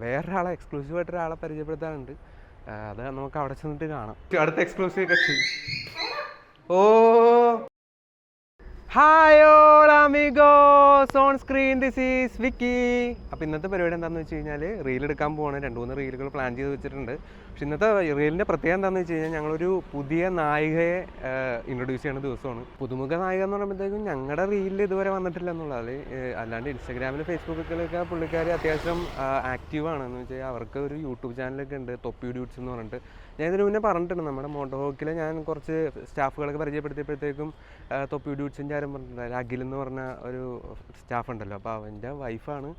വേറൊരാളെ എക്സ്ക്ലൂസീവായിട്ട് ഒരാളെ പരിചയപ്പെടുത്താനുണ്ട്. അത് നമുക്ക് അവിടെ ചെന്നിട്ട് കാണാം. അടുത്ത എക്സ്ക്ലൂസീവ് കക്ഷി. Oh hi all amigos on screen, this is Vicky. അപ്പോൾ ഇന്നത്തെ പരിപാടി എന്താണെന്ന് വെച്ച് കഴിഞ്ഞാൽ റീൽ എടുക്കാൻ പോവാണ്. 2-3 റീലുകൾ പ്ലാൻ ചെയ്ത് വെച്ചിട്ടുണ്ട്. പക്ഷെ ഇന്നത്തെ റീലിൻ്റെ പ്രത്യേകത എന്താണെന്ന് വെച്ച് കഴിഞ്ഞാൽ ഞങ്ങളൊരു പുതിയ നായികയെ ഇൻട്രൊഡ്യൂസ് ചെയ്യുന്ന ദിവസമാണ്. പുതുമുഖ നായിക എന്ന് പറയുമ്പോഴത്തേക്കും ഞങ്ങളുടെ റീലിൽ ഇതുവരെ വന്നിട്ടില്ല എന്നുള്ളത്. അല്ലാണ്ട് ഇൻസ്റ്റാഗ്രാമിൽ ഫേസ്ബുക്കിലൊക്കെ പുള്ളിക്കാർ അത്യാവശ്യം ആക്റ്റീവാണ്. എന്ന് വെച്ചാൽ അവർക്ക് ഒരു യൂട്യൂബ് ചാനലൊക്കെ ഉണ്ട്, തൊപ്പി ഡ്യൂട്ട്സ് എന്ന് പറഞ്ഞിട്ട്. ഞാൻ ഇതിന് മുന്നേ പറഞ്ഞിട്ടുണ്ട്, നമ്മുടെ മോട്ടോഹോക്കിൽ ഞാൻ കുറച്ച് സ്റ്റാഫുകളൊക്കെ പരിചയപ്പെടുത്തിയപ്പോഴത്തേക്കും തൊപ്പി ഡ്യൂട്ട്സിൻ്റെ ആരും പറഞ്ഞിട്ടുണ്ടായിരുന്നു. അഖിൽ എന്ന് പറഞ്ഞ ഒരു സ്റ്റാഫ് ഉണ്ടല്ലോ, അപ്പോൾ അവൻ്റെ വൈഫാണ്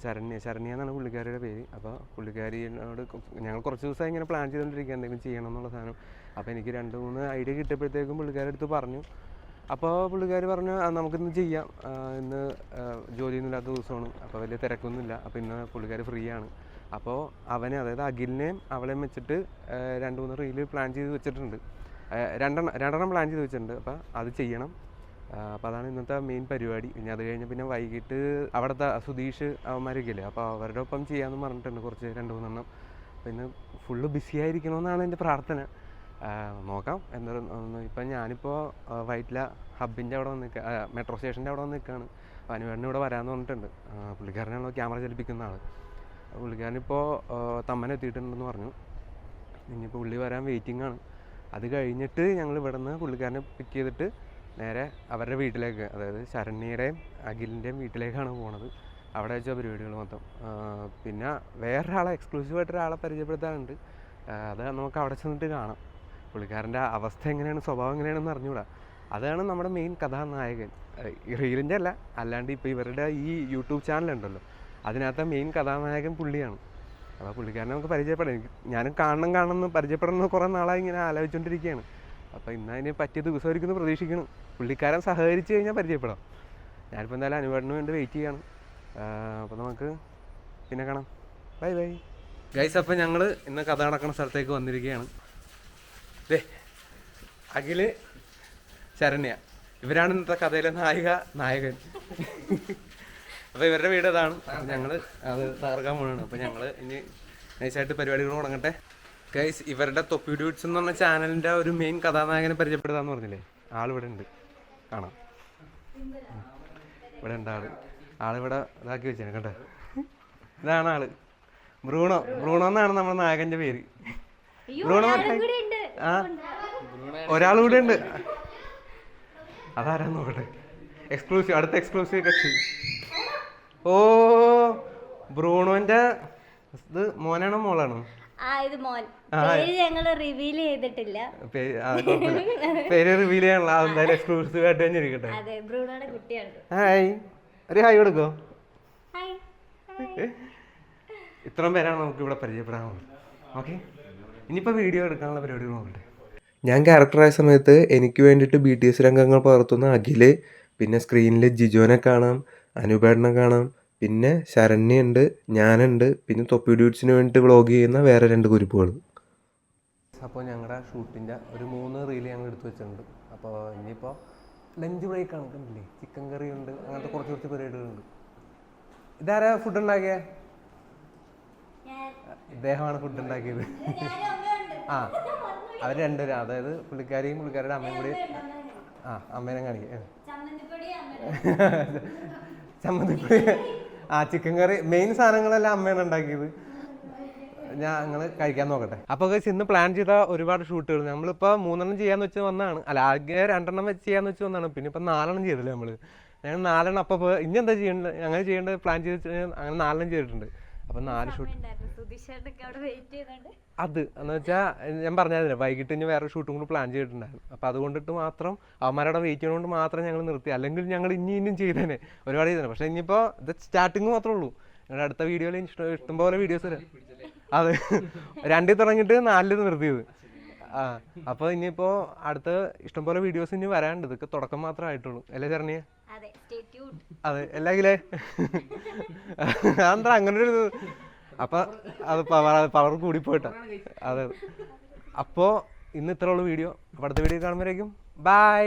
ശരണ്യ എന്നാണ് പുള്ളിക്കാരിയുടെ പേര്. അപ്പോൾ പുള്ളിക്കാരിയോട് ഞങ്ങൾ കുറച്ച് ദിവസമായി ഇങ്ങനെ പ്ലാൻ ചെയ്തുകൊണ്ടിരിക്കുക എന്തെങ്കിലും ചെയ്യണം എന്നുള്ള സാധനം. അപ്പോൾ എനിക്ക് 2-3 ഐഡിയ കിട്ടിയപ്പോഴത്തേക്കും പുള്ളിക്കാരുടെ അടുത്ത് പറഞ്ഞു. അപ്പോൾ പുള്ളിക്കാർ പറഞ്ഞു നമുക്കിന്ന് ചെയ്യാം, ഇന്ന് ജോലിയൊന്നുമില്ലാത്ത ദിവസമാണ്, അപ്പോൾ വലിയ തിരക്കൊന്നുമില്ല, അപ്പോൾ ഇന്ന് പുള്ളിക്കാർ ഫ്രീ ആണ്. അപ്പോൾ അവനെ, അതായത് അഖിലിനെയും അവളെയും വെച്ചിട്ട് 2-3 റീല് പ്ലാൻ ചെയ്ത് വെച്ചിട്ടുണ്ട്. രണ്ടെണ്ണം പ്ലാൻ ചെയ്ത് വെച്ചിട്ടുണ്ട്. അപ്പോൾ അത് ചെയ്യണം. അപ്പോൾ അതാണ് ഇന്നത്തെ മെയിൻ പരിപാടി. ഇനി അത് കഴിഞ്ഞ് പിന്നെ വൈകിട്ട് അവിടുത്തെ സുധീഷ് അവന്മാരൊക്കെ ഇല്ലേ, അപ്പോൾ അവരുടെ ഒപ്പം ചെയ്യാമെന്ന് പറഞ്ഞിട്ടുണ്ട് കുറച്ച് 2-3 എണ്ണം. അപ്പോൾ ഇന്ന് ഫുള്ള് ബിസി ആയിരിക്കണമെന്നാണ് എൻ്റെ പ്രാർത്ഥന. നോക്കാം എന്തായാലും. ഇപ്പം ഞാനിപ്പോൾ വൈറ്റില ഹബിൻ്റെ അവിടെ വന്ന് നിൽക്കുക, മെട്രോ സ്റ്റേഷൻ്റെ അവിടെ വന്ന് നിൽക്കുകയാണ്. അപ്പോൾ അനുവേട്ടന് ഇവിടെ വരാമെന്ന് പറഞ്ഞിട്ടുണ്ട്. പുള്ളിക്കാരനാണല്ലോ ക്യാമറ ചലിപ്പിക്കുന്ന ആൾ. പുള്ളിക്കാരനിപ്പോൾ തമ്മന എത്തിയിട്ടുണ്ടെന്ന് പറഞ്ഞു. ഇനിയിപ്പോൾ പുള്ളി വരാൻ വെയിറ്റിംഗ് ആണ്. അത് കഴിഞ്ഞിട്ട് ഞങ്ങൾ ഇവിടെ നിന്ന് പുള്ളിക്കാരനെ പിക്ക് ചെയ്തിട്ട് നേരെ അവരുടെ വീട്ടിലേക്ക്, അതായത് ശരണ്യയുടെയും അഖിലിൻ്റെയും വീട്ടിലേക്കാണ് പോണത്. അവിടെ വെച്ച പരിപാടികൾ മൊത്തം. പിന്നെ വേറൊരാളെ എക്സ്ക്ലൂസീവായിട്ട് ഒരാളെ പരിചയപ്പെടുത്താനുണ്ട്. അത് നമുക്ക് അവിടെ ചെന്നിട്ട് കാണാം. പുള്ളിക്കാരൻ്റെ അവസ്ഥ എങ്ങനെയാണ്, സ്വഭാവം എങ്ങനെയാണെന്ന് അറിഞ്ഞുകൂടാ. അതാണ് നമ്മുടെ മെയിൻ കഥാനായകൻ. റീലിൻ്റെ അല്ല, അല്ലാണ്ട് ഇപ്പോൾ ഇവരുടെ ഈ യൂട്യൂബ് ചാനലുണ്ടല്ലോ, അതിനകത്തെ മെയിൻ കഥാനായകൻ പുള്ളിയാണ്. അപ്പോൾ പുള്ളിക്കാരനെ നമുക്ക് പരിചയപ്പെടാം. ഞാനും കാണണമെന്ന് പരിചയപ്പെടണമെന്ന് കുറേ നാളായി ഇങ്ങനെ ആലോചിച്ചുകൊണ്ടിരിക്കുകയാണ്. അപ്പോൾ ഇന്ന് അതിന് പറ്റിയ ദിവസമായിരിക്കും പ്രതീക്ഷിക്കണം. പുള്ളിക്കാരൻ സഹകരിച്ച് കഴിഞ്ഞാൽ പരിചയപ്പെടാം. ഞാനിപ്പോൾ എന്തായാലും അനുവേട്ടന് വേണ്ടി വെയിറ്റ് ചെയ്യാണ്. അപ്പോൾ നമുക്ക് പിന്നെ കാണാം. Bye bye guys. അപ്പോൾ ഞങ്ങൾ ഇന്ന് കഥ നടക്കുന്ന സ്ഥലത്തേക്ക് വന്നിരിക്കുകയാണ്. അഖിൽ, ശരണ്യ, ഇവരാണ് ഇന്നത്തെ കഥയിലെ നായകൻ. അപ്പോൾ ഇവരുടെ വീട് അതാണ്. ഞങ്ങൾ അത് തകർക്കാൻ പോകണം. അപ്പോൾ ഞങ്ങൾ ഇനി നൈസായിട്ട് പരിപാടികൾ തുടങ്ങട്ടെ. ഗൈസ്, ഇവരുടെ തൊപ്പി ഡ്യൂട്ട്സ് എന്ന് പറഞ്ഞ ചാനലിൻ്റെ ഒരു മെയിൻ കഥാനായകനെ പരിചയപ്പെടുത്താന്ന് പറഞ്ഞില്ലേ, ആളിവിടെ ഉണ്ട്, കാണാം. ഇവിടെ ഉണ്ട് ആളിവിടെ ഇതാക്കി വെച്ചാണ് കേട്ടോ. ഇതാണ് ആള്, ബ്രൂണോ എന്നാണ് നമ്മുടെ നായകൻ്റെ പേര്. ബ്രൂണോ. ആ, ഒരാൾ കൂടെ ഉണ്ട്. അതാരാന്ന് നോക്കട്ടെ. എക്സ്ക്ലൂസീവ്, അടുത്ത എക്സ്ക്ലൂസീവ് കക്ഷി. ഓ, ബ്രൂണോന്റെ ഇത് മോനാണോ മോളാണോ? പേര് റിവീൽ ചെയ്യാനുള്ള എന്തായാലും എക്സ്ക്ലൂസീവ് ആയിട്ട് തന്നെ ഇരിക്കട്ടെ. ഹായ്, ഒരു ഹായ് കൊടുക്കോ. ഇത്രയും പേരാണ് നമുക്ക് ഇവിടെ പരിചയപ്പെടാനുള്ളത്. ഓക്കെ, ഇനിയിപ്പോൾ വീഡിയോ എടുക്കാനുള്ള പരിപാടികൾ നോക്കട്ടെ. ഞാൻ ക്യാരക്ടറായ സമയത്ത് എനിക്ക് വേണ്ടിയിട്ട് BTS രംഗങ്ങൾ പകർത്തുന്ന അഖില്, പിന്നെ സ്ക്രീനിൽ ജിജോനെ കാണാം, അനുപേടനെ കാണാം, പിന്നെ ശരണ്യുണ്ട്, ഞാനുണ്ട്, പിന്നെ തൊപ്പി ഡ്യൂട്ട്സിന് വേണ്ടിയിട്ട് വ്ളോഗ് ചെയ്യുന്ന വേറെ 2 ഗ്രൂപ്പുകൾ. അപ്പോൾ ഞങ്ങളുടെ ഷൂട്ടിൻ്റെ ഒരു 3 റീല് ഞങ്ങൾ എടുത്തു വെച്ചിട്ടുണ്ട്. അപ്പോൾ ഇനിയിപ്പോൾ ലഞ്ച് ബ്രേക്കാണ്. കണ്ടില്ലേ, ചിക്കൻ കറി ഉണ്ട്, അങ്ങനത്തെ കുറച്ച് പരിപാടികളുണ്ട്. ഇതാരാ ഫുഡ് ഉണ്ടാക്കിയ? ഇദ്ദേഹമാണ് ഫുഡ് ഉണ്ടാക്കിയത്. ആ, അവർ 2 പേരും, അതായത് പുള്ളിക്കാരിയും പുള്ളിക്കാരുടെ അമ്മയും കൂടി. ആ, അമ്മേനെ കാണിക്കുക. ചമ്മന്തിപ്പൊടി, ചിക്കൻ കറി, മെയിൻ സാധനങ്ങളെല്ലാം അമ്മയാണ് ഉണ്ടാക്കിയത്. ഞങ്ങൾ കഴിക്കാൻ നോക്കട്ടെ. അപ്പോൾ ഇന്ന് പ്ലാൻ ചെയ്ത ഒരുപാട് ഷൂട്ടുകൾ നമ്മളിപ്പോൾ 3 ചെയ്യാന്ന് വെച്ച് വന്നതാണ്. അല്ല, ആകെ 2 വെച്ച് ചെയ്യാന്ന് വെച്ച് വന്നതാണ്. പിന്നെ ഇപ്പം 4 ചെയ്തില്ലേ നമ്മൾ. ഞങ്ങൾ 4. അപ്പോൾ ഇനി എന്താ ചെയ്യേണ്ടത്, അങ്ങനെ ചെയ്യേണ്ടത് പ്ലാൻ ചെയ്ത് അങ്ങനെ 4 ചെയ്തിട്ടുണ്ട്. അപ്പം 4 ഷൂട്ട്. അത് എന്ന് വെച്ചാൽ ഞാൻ പറഞ്ഞാൽ വൈകിട്ട് ഇനി വേറെ ഷൂട്ടും കൂടി പ്ലാൻ ചെയ്തിട്ടുണ്ടായിരുന്നു. അപ്പോൾ അതുകൊണ്ടിട്ട് മാത്രം അവന്മാരുടെ വെയിറ്റ് ചെയ്യുന്നതുകൊണ്ട് മാത്രം ഞങ്ങൾ നിർത്തി. അല്ലെങ്കിൽ ഞങ്ങൾ ഇനിയും ചെയ്തേനെ, ഒരുപാട് ചെയ്തേനെ. പക്ഷേ ഇനിയിപ്പോൾ ഇത് സ്റ്റാർട്ടിങ് മാത്രമേ ഉള്ളൂ. ഞങ്ങളുടെ അടുത്ത വീഡിയോയിൽ ഇഷ്ടംപോലെ വീഡിയോസ് വരാം. അത് 2 തുടങ്ങിയിട്ട് 4 നിർത്തിയത്. അപ്പോൾ ഇനിയിപ്പോൾ അടുത്ത ഇഷ്ടംപോലെ വീഡിയോസ് ഇനി വരാണ്ട്. ഇതൊക്കെ തുടക്കം മാത്രമേ ആയിട്ടുള്ളൂ അല്ലേ ശരണ്യ? അതെ, അല്ലെങ്കിലേ അതെന്താ അങ്ങനൊരു. അപ്പം അത് പവർ കൂടിപ്പോയിട്ടാ. അതെ, അപ്പോൾ ഇന്ന് ഇത്രയുള്ള വീഡിയോ. അപ്പോൾ അടുത്ത വീഡിയോ കാണുമ്പോഴേക്കും ബൈ.